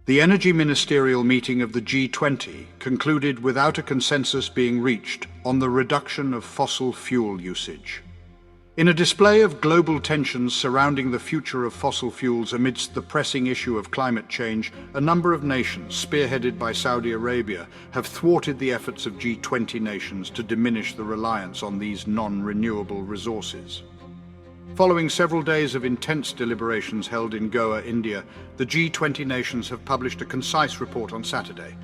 The energy ministerial meeting of the G20 concluded without a consensus being reached on the reduction of fossil fuel usage. In a display of global tensions surrounding the future of fossil fuels amidst the pressing issue of climate change, a number of nations, spearheaded by Saudi Arabia, have thwarted the efforts of G20 nations to diminish the reliance on these non-renewable resources. Following several days of intense deliberations held in Goa, India, the G20 nations have published a concise report on Saturday.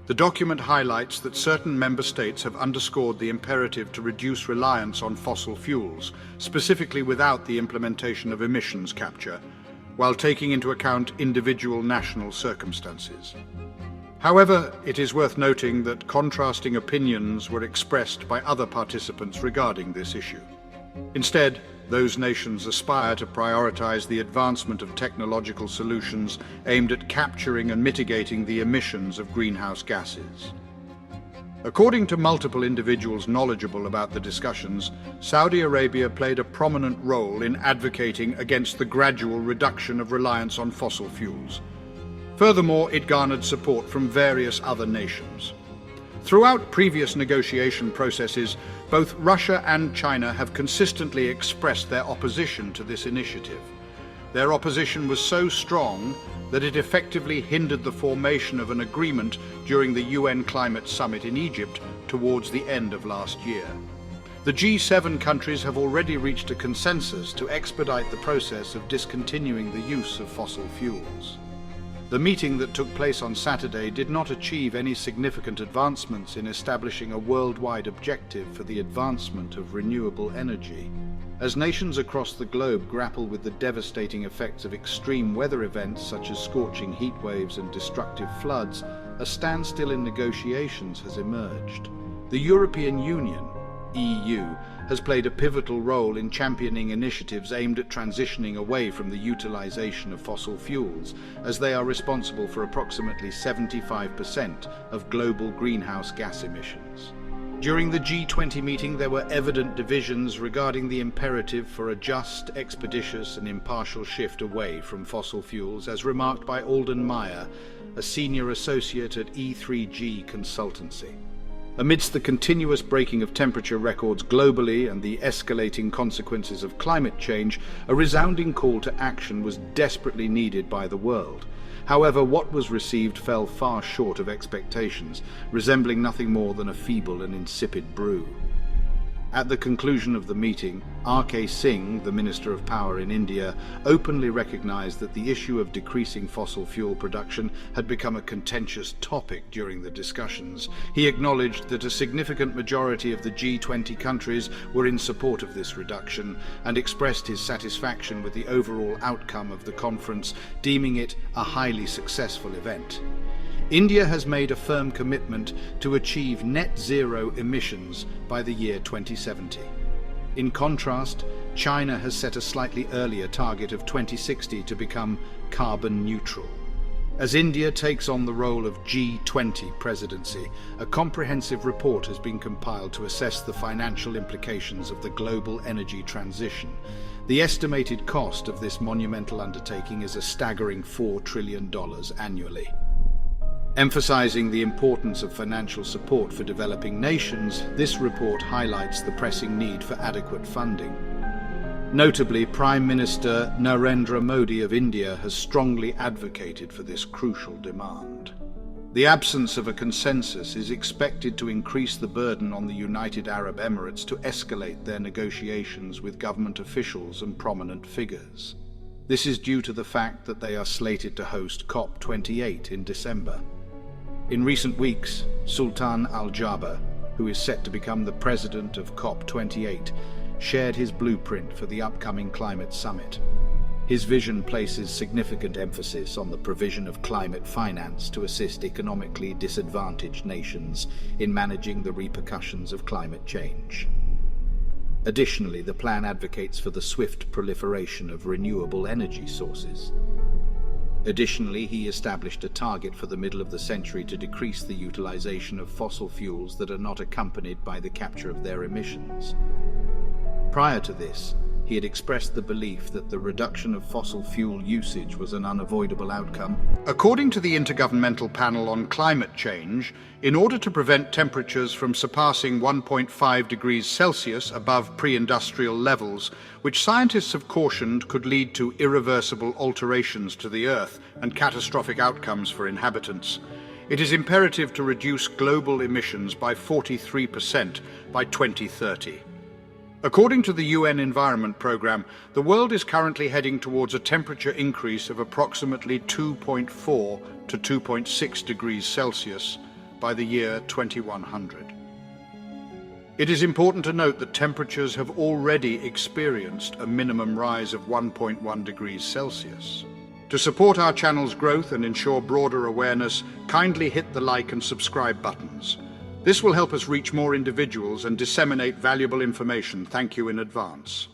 The document highlights that certain member states have underscored the imperative to reduce reliance on fossil fuels, specifically without the implementation of emissions capture, while taking into account individual national circumstances. However, it is worth noting that contrasting opinions were expressed by other participants regarding this issue. Instead, those nations aspire to prioritize the advancement of technological solutions aimed at capturing and mitigating the emissions of greenhouse gases. According to multiple individuals knowledgeable about the discussions, Saudi Arabia played a prominent role in advocating against the gradual reduction of reliance on fossil fuels. Furthermore, it garnered support from various other nations. Throughout previous negotiation processes, both Russia and China have consistently expressed their opposition to this initiative. Their opposition was so strong that it effectively hindered the formation of an agreement during the UN Climate Summit in Egypt towards the end of last year. The G7 countries have already reached a consensus to expedite the process of discontinuing the use of fossil fuels. The meeting that took place on Saturday did not achieve any significant advancements in establishing a worldwide objective for the advancement of renewable energy. As nations across the globe grapple with the devastating effects of extreme weather events such as scorching heat waves and destructive floods, a standstill in negotiations has emerged. The European Union, EU, has played a pivotal role in championing initiatives aimed at transitioning away from the utilization of fossil fuels, as they are responsible for approximately 75% of global greenhouse gas emissions. During the G20 meeting, there were evident divisions regarding the imperative for a just, expeditious and impartial shift away from fossil fuels, as remarked by Alden Meyer, a senior associate at E3G Consultancy. Amidst the continuous breaking of temperature records globally and the escalating consequences of climate change, a resounding call to action was desperately needed by the world. However, what was received fell far short of expectations, resembling nothing more than a feeble and insipid brew. At the conclusion of the meeting, R.K. Singh, the Minister of Power in India, openly recognized that the issue of decreasing fossil fuel production had become a contentious topic during the discussions. He acknowledged that a significant majority of the G20 countries were in support of this reduction and expressed his satisfaction with the overall outcome of the conference, deeming it a highly successful event. India has made a firm commitment to achieve net zero emissions by the year 2070. In contrast, China has set a slightly earlier target of 2060 to become carbon neutral. As India takes on the role of G20 presidency, a comprehensive report has been compiled to assess the financial implications of the global energy transition. The estimated cost of this monumental undertaking is a staggering $4 trillion annually. Emphasizing the importance of financial support for developing nations, this report highlights the pressing need for adequate funding. Notably, Prime Minister Narendra Modi of India has strongly advocated for this crucial demand. The absence of a consensus is expected to increase the burden on the United Arab Emirates to escalate their negotiations with government officials and prominent figures. This is due to the fact that they are slated to host COP28 in December. In recent weeks, Sultan Al Jaber, who is set to become the president of COP28, shared his blueprint for the upcoming climate summit. His vision places significant emphasis on the provision of climate finance to assist economically disadvantaged nations in managing the repercussions of climate change. Additionally, the plan advocates for the swift proliferation of renewable energy sources. Additionally, he established a target for the middle of the century to decrease the utilization of fossil fuels that are not accompanied by the capture of their emissions. Prior to this, he he had expressed the belief that the reduction of fossil fuel usage was an unavoidable outcome. According to the Intergovernmental Panel on Climate Change, in order to prevent temperatures from surpassing 1.5 degrees Celsius above pre-industrial levels, which scientists have cautioned could lead to irreversible alterations to the Earth and catastrophic outcomes for inhabitants, it is imperative to reduce global emissions by 43% by 2030. According to the UN Environment Programme, the world is currently heading towards a temperature increase of approximately 2.4 to 2.6 degrees Celsius by the year 2100. It is important to note that temperatures have already experienced a minimum rise of 1.1 degrees Celsius. To support our channel's growth and ensure broader awareness, kindly hit the like and subscribe buttons. This will help us reach more individuals and disseminate valuable information. Thank you in advance.